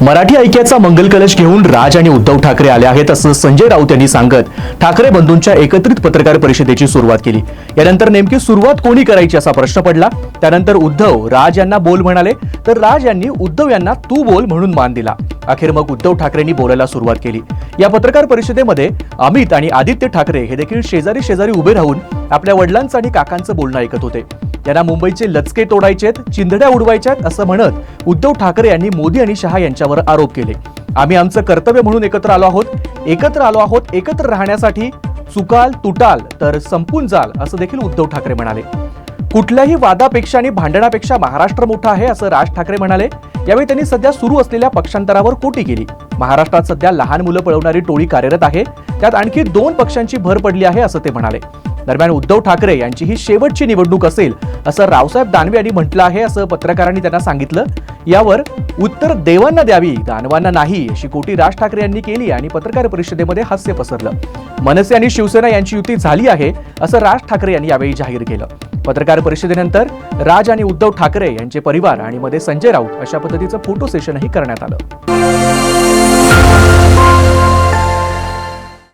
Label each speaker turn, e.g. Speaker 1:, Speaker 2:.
Speaker 1: मराठी ऐक्याचा मंगल कलश घेऊन राज आणि उद्धव ठाकरे आले आहेत असं संजय राऊत यांनी सांगत ठाकरे बंधूंच्या एकत्रित पत्रकार परिषदेची सुरुवात केली। यानंतर नेमकी सुरुवात कोणी करायची असा प्रश्न पडला। त्यानंतर उद्धव राज यांना बोल म्हणाले तर राज यांनी उद्धव यांना तू बोल म्हणून मान दिला। अखेर मग उद्धव ठाकरेंनी बोलायला सुरुवात केली। या पत्रकार परिषदेमध्ये अमित आणि आदित्य ठाकरे हे देखील शेजारी शेजारी उभे राहून आपल्या वडिलांचं आणि काकांचं बोलणं ऐकत होते। त्यांना मुंबईचे लचके तोडायचेत, चिंधड्या उडवायच्यात असं म्हणत उद्धव ठाकरे यांनी मोदी आणि शहा यांच्यावर आरोप केले। आम्ही आमचं कर्तव्य म्हणून एकत्र आलो आहोत, एकत्र राहण्यासाठी चुकाल तुटाल तर संपून जाल असं देखील उद्धव ठाकरे म्हणाले। कुठल्याही वादापेक्षा आणि भांडणापेक्षा महाराष्ट्र मोठा आहे असं राज ठाकरे म्हणाले। यावेळी त्यांनी सध्या सुरू असलेल्या पक्षांतरावर कोटी केली। महाराष्ट्रात सध्या लहान मुलं पळवणारी टोळी कार्यरत आहे, त्यात आणखी 2 पक्षांची भर पडली आहे असं ते म्हणाले। दरम्यान उद्धव ठाकरे यांची ही शेवटची निवडणूक असेल असं रावसाहेब दानवे यांनी म्हटलं आहे असं पत्रकारांनी त्यांना सांगितलं। यावर उत्तर देवांना द्यावी, दानवांना नाही अशी कोटी राज ठाकरे यांनी केली आणि पत्रकार परिषदेमध्ये हास्य पसरलं। मनसे आणि शिवसेना यांची युती झाली आहे असं राज ठाकरे यांनी यावेळी जाहीर केलं। पत्रकार परिषदेनंतर राज आणि उद्धव ठाकरे यांचे परिवार आणि मध्ये संजय राऊत अशा पद्धतीचं फोटो सेशनही करण्यात आलं।